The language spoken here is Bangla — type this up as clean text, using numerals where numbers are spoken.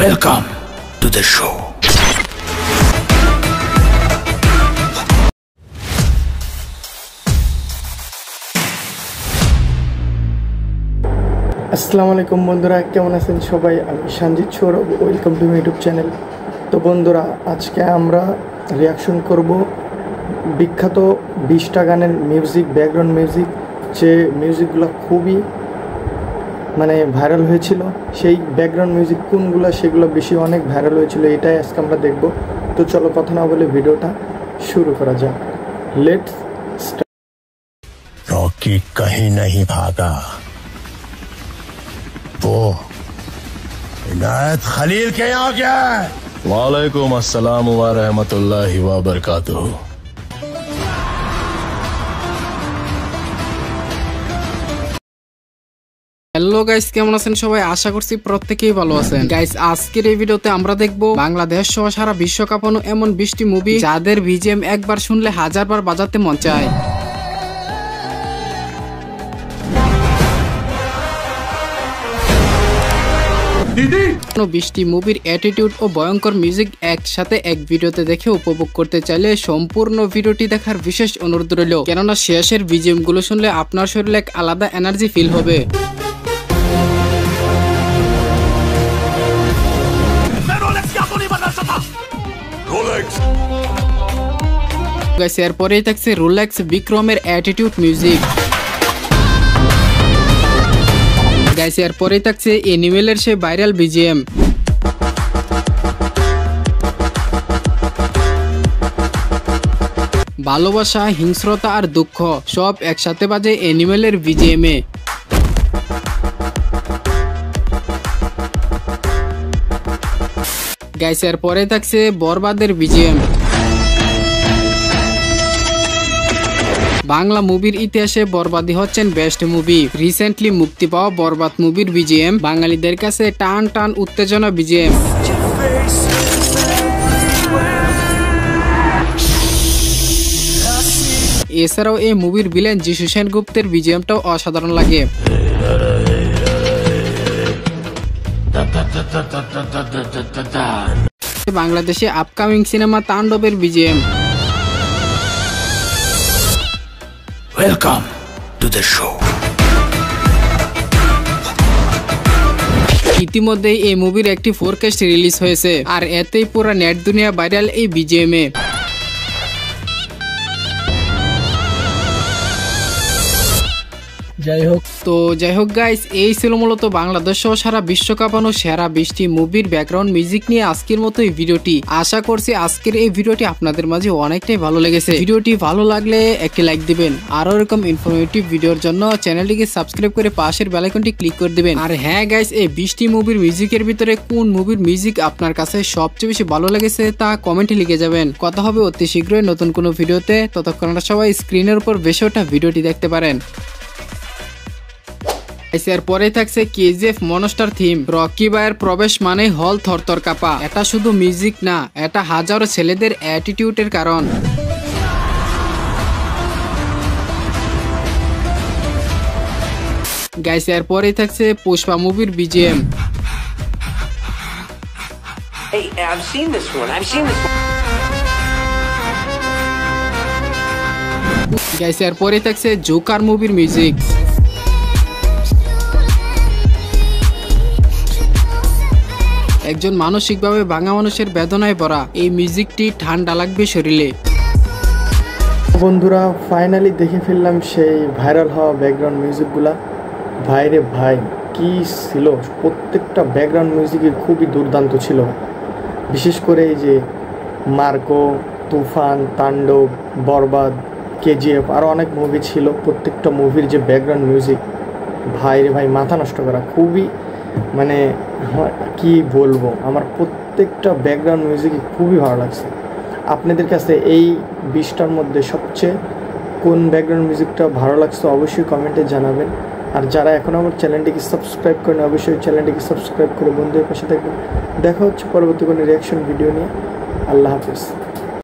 Welcome to the show. আসসালামু আলাইকুম বন্ধুরা, কেমন আছেন সবাই? আমি Sanjit Sourav, welcome to my YouTube channel. তো বন্ধুরা, আজকে আমরা রিয়াকশন করব বিখ্যাত 20টা গানের মিউজিক, ব্যাকগ্রাউন্ড মিউজিক, যে মিউজিকগুলো খুবই ভাইরাল হয়েছিল। সেই ব্যাকগ্রাউন্ড মিউজিক কোনগুলো, সেগুলো বেশি অনেক ভাইরাল হয়েছিল, এটাই আজকে আমরা দেখব। তো চলো কথা না বলে ভিডিওটা শুরু করা যাক। Let's start. रॉकी कहीं नहीं भागा, वो इनायत खलील के यहाँ क्या है? वालेकुम अस्सलाम व रहमतुल्लाहि व बरकातुहू। হ্যালো গাইস, কেমন আছেন সবাই? আশা করছি প্রত্যেকেই ভালো আছেন। গাইস, আজকের এই ভিডিওতে আমরা দেখব বাংলাদেশ সহ সারা বিশ্ব কাঁপানো এমন 20টি মুভি যাদের বিজিএম একবার শুনলে হাজারবার বাজাতে মন চায়। 20টি মুভির অ্যাটিটিউড ও ভয়ঙ্কর মিউজিক একসাথে এক ভিডিওতে দেখে উপভোগ করতে চাইলে সম্পূর্ণ ভিডিওটি দেখার বিশেষ অনুরোধ রইল, কেননা শেষের বিজিএম গুলো শুনলে আপনার শরীরে এক আলাদা এনার্জি ফিল হবে। গাইস, এরপরেই থাকছে রোলেক্স বিক্রমের অ্যাটিটিউড মিউজিক। গাইস, এরপরেই থাকছে এনিমেলের সেই ভাইরাল বিজিএম। ভালোবাসা, হিংস্রতা আর দুঃখ সব একসাথে বাজে এনিমেলের বিজিএম এ। গাইস, এরপরে থাকছে বরবাদের বিজিএম। বাংলা মুভির ইতিহাসে বরবাদী হচ্ছেন বেস্ট মুভি। রিসেন্টলি মুক্তি পাওয়া বরবাদ মুভির বিজিএম বাঙালিদের কাছে টান টান উত্তেজনা বিজিএম। এছাড়াও এই মুভির ভিলেন যিশু সেনগুপ্তের বিজিএমটাও অসাধারণ লাগে। বাংলাদেশে আপকামিং সিনেমা তাণ্ডবের BGM. Welcome to the show. ইতিমধ্যেই এই মুভির একটি 4K রিলিজ হয়েছে, আর এতেই পুরো নেট দুনিয়া ভাইরাল এই বিজিএম এ। যাই হোক গাইস, এই ছিল মূলত বাংলাদেশ সহ সারা বিশ্ব কাঁপানো সেরা 20টি মুভির ব্যাকগ্রাউন্ড মিউজিক নিয়ে আজকের মতো এই ভিডিওটি। আশা করছি আজকের এই ভিডিওটি আপনাদের মাঝে অনেকটাই ভালো লেগেছে। ভিডিওটি ভালো লাগলে একটি লাইক দিবেন, আরো এরকম ইনফরমেটিভ ভিডিওর জন্য চ্যানেলটিকে সাবস্ক্রাইব করে পাশের বেল আইকনটি ক্লিক করে দিবেন। আর হ্যাঁ গাইস, এই 20টি মুভির মিউজিকের ভিতরে কোন মুভির মিউজিক আপনার কাছে সবচেয়ে বেশি ভালো লেগেছে তা কমেন্টে লিখে যাবেন। কথা হবে অতি শীঘ্রই নতুন কোনো ভিডিওতে। ততক্ষণ সবাই স্ক্রিনের উপর বেশি ওঠা ভিডিওটি দেখতে পারেন। এরপরে থাকছে কেজিএফ মনস্টার থিম। রকি ভাইয়ের প্রবেশ মানে হল থরথর কাঁপা। এটা শুধু মিউজিক না, এটা হাজারো ছেলেদের অ্যাটিটিউডের কারণ। গাইস, এরপরেই থাকছে পুষ্পা মুভির বিজিএম। গাইস, এরপরেই থাকছে জোকার মুভির মিউজিক। একজন মানসিকভাবে ভাঙা মানুষের বেদনায় ভরা এই মিউজিকটি ঠান্ডা লাগবে শরীরে। বন্ধুরা, ফাইনালি দেখে ফেললাম সেই ভাইরাল হওয়া ব্যাকগ্রাউন্ড মিউজিকগুলা। ভাইরে ভাই, কি ছিল! প্রত্যেকটা ব্যাকগ্রাউন্ড মিউজিকই খুবই দুর্দান্ত ছিল। বিশেষ করে এই যে মার্কো, তুফান, তাণ্ডব, বরবাদ, কেজিএফ, আরও অনেক মুভি ছিল। প্রত্যেকটা মুভির যে ব্যাকগ্রাউন্ড মিউজিক, ভাইরে ভাই, মাথা নষ্ট করা। খুবই কি বলবো, আমার প্রত্যেকটা ব্যাকগ্রাউন্ড মিউজিকই খুবই ভালো লাগছে। আপনাদের কাছে এই 20টার মধ্যে সবচেয়ে কোন ব্যাকগ্রাউন্ড মিউজিকটা ভালো লাগছে অবশ্যই কমেন্টে জানাবেন। আর যারা এখন আমার চ্যানেলটিকে সাবস্ক্রাইব করেন, অবশ্যই চ্যানেলটিকে সাবস্ক্রাইব করে বন্ধুদের পাশে থাকবেন। দেখা হচ্ছে পরবর্তী কোনো রিয়াকশন ভিডিও নিয়ে। আল্লাহ হাফেজ।